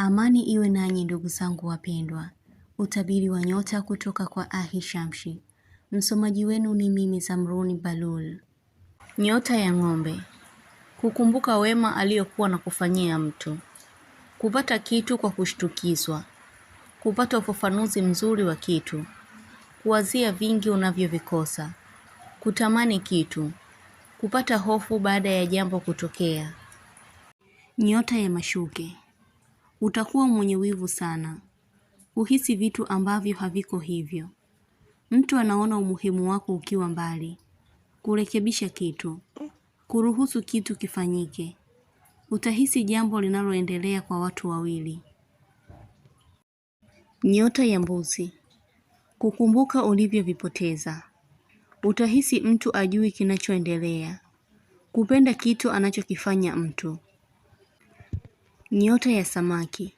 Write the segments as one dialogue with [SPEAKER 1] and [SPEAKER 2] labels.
[SPEAKER 1] Amani iwe nanyi ndugu zangu wapendwa. Utabiri wa nyota kutoka kwa Ahishamshi. Msomaji wenu ni mimi Zamruni Balul. Nyota ya ng'ombe. Kukumbuka wema aliyokuwa na kufanyia mtu. Kupata kitu kwa kushtukizwa. Kupata ufafanuzi mzuri wa kitu. Kuwazia vingi unavyovikosa. Kutamani kitu. Kupata hofu baada ya jambo kutokea. Nyota ya mashuke. Utakuwa mwenye wivu sana. Uhisi vitu ambavyo haviko hivyo. Mtu anaona umuhimu wako ukiwa mbali. Kurekebisha kitu. Kuruhusu kitu kifanyike. Utahisi jambo linaloendelea kwa watu wawili. Nyota ya mbuzi. Kukumbuka ulivyovipoteza. Utahisi mtu ajui kinachoendelea. Kupenda kitu anachokifanya mtu. Nyota ya samaki.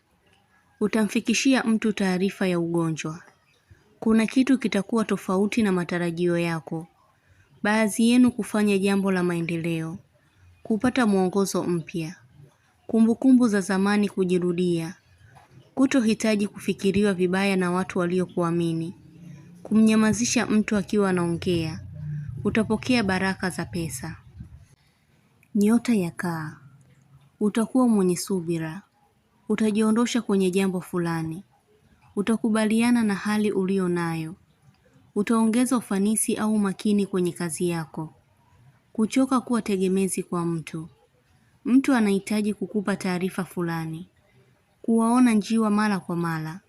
[SPEAKER 1] Utamfikishia mtu taarifa ya ugonjwa. Kuna kitu kitakuwa tofauti na matarajio yako. Baadhi yenu kufanya jambo la maendeleo. Kupata mwongozo mpya. Kumbukumbu za zamani kujirudia. Kutohitaji kufikiriwa vibaya na watu waliokuamini. Kumnyamazisha mtu akiwa anaongea. Utapokea baraka za pesa. Nyota ya kaa. Utakuwa mwenye subira. Utajiondosha kwenye jambo fulani. Utakubaliana na hali ulio nayo. Utaongeza ufanisi au makini kwenye kazi yako. Kuchoka kuwa tegemezi kwa mtu. Mtu anahitaji kukupa taarifa fulani. Kuwaona njiwa mara kwa mara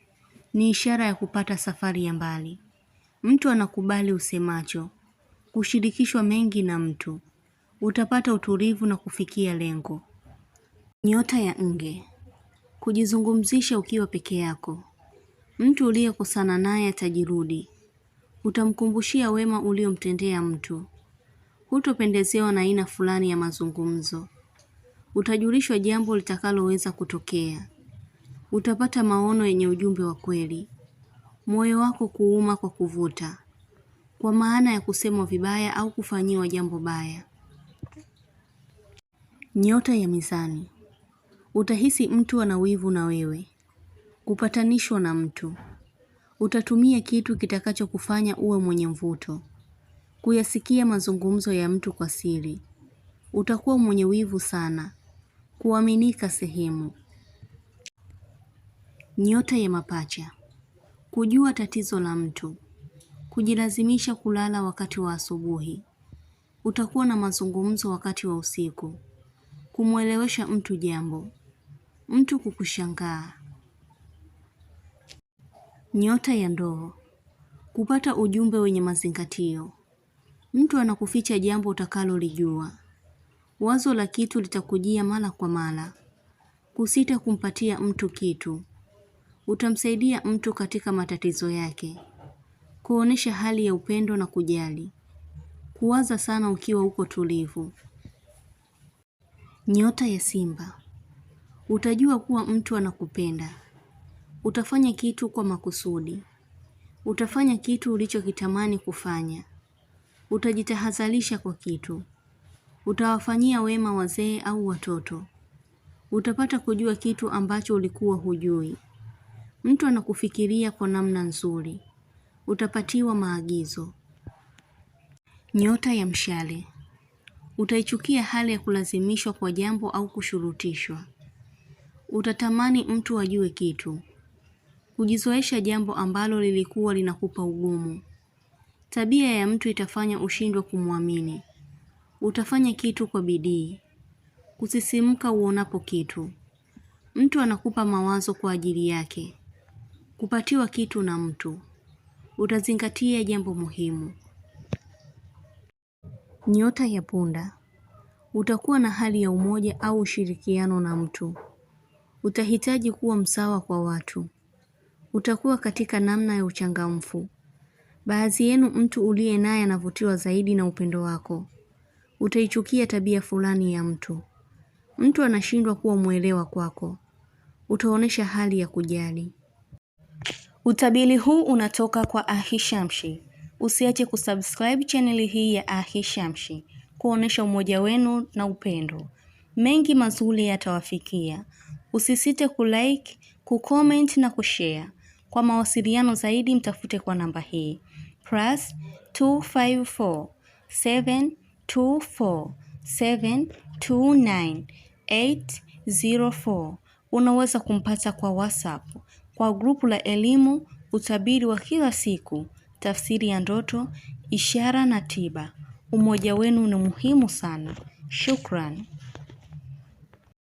[SPEAKER 1] ni ishara ya kupata safari ya mbali. Mtu anakubali usemacho. Kushirikishwa mengi na mtu. Utapata utulivu na kufikia lengo. Nyota ya nge. Kujizungumzisha ukiwa peke yako. Mtu uliyekosana naye atajirudi. Utamkumbushia wema uliomtendea mtu. Hutopendezewa na aina fulani ya mazungumzo. Utajulishwa jambo litakaloweza kutokea. Utapata maono yenye ujumbe wa kweli. Moyo wako kuuma kwa kuvuta. Kwa maana ya kusemwa vibaya au kufanyiwa jambo baya. Nyota ya mizani. Utahisi mtu ana wivu na wewe. Kupatanishwa na mtu. Utatumia kitu kitakacho kufanya uwe mwenye mvuto. Kuyasikia mazungumzo ya mtu kwa siri. Utakuwa mwenye wivu sana. Kuaminika sehemu. Nyota ya mapacha. Kujua tatizo la mtu. Kujilazimisha kulala wakati wa asubuhi. Utakuwa na mazungumzo wakati wa usiku. Kumuelewesha mtu jambo. Mtu kukushangaa. Nyota ya ndoo. Kupata ujumbe wenye mazingatio. Mtu anakuficha jambo utakalolijua. Wazo la kitu litakujia mara kwa mara. Kusita kumpatia mtu kitu. Utamsaidia mtu katika matatizo yake. Kuonesha hali ya upendo na kujali. Kuwaza sana ukiwa uko tulivu. Nyota ya simba. Utajua kuwa mtu anakupenda. Utafanya kitu kwa makusudi. Utafanya kitu ulichokitamani kufanya. Utajitahadharisha kwa kitu. Utawafanyia wema wazee au watoto. Utapata kujua kitu ambacho ulikuwa hujui. Mtu anakufikiria kwa namna nzuri. Utapatiwa maagizo. Nyota ya mshale. Utaichukia hali ya kulazimishwa kwa jambo au kushurutishwa. Utatamani mtu ajue kitu. Kujizoesha jambo ambalo lilikuwa linakupa ugumu. Tabia ya mtu itafanya ushindwe kumwamini. Utafanya kitu kwa bidii. Kusisimka uonapo kitu. Mtu anakupa mawazo kwa ajili yake. Kupatiwa kitu na mtu. Utazingatia jambo muhimu. Nyota ya punda. Utakuwa na hali ya umoja au ushirikiano na mtu. Utahitaji kuwa msawa kwa watu. Utakuwa katika namna ya uchangamfu. Baadhi yenu mtu uliye naye anavutiwa zaidi na upendo wako. Utaichukia tabia fulani ya mtu. Mtu anashindwa kuwa mwelewa kwako. Utaonesha hali ya kujali. Utabiri huu unatoka kwa Ahishamshi. Usiache kusubscribe channel hii ya Ahishamshi. Kuonesha umoja wenu na upendo. Mengi mazuri yatawafikia. Usisite kulike, kucomment na kushare. Kwa mawasiliano zaidi mtafute kwa namba hii +254 724 729 804. Unaweza kumpata kwa WhatsApp, kwa grupu la elimu, utabiri wa kila siku, tafsiri ya ndoto, ishara na tiba. Umoja wenu ni muhimu sana. Shukran.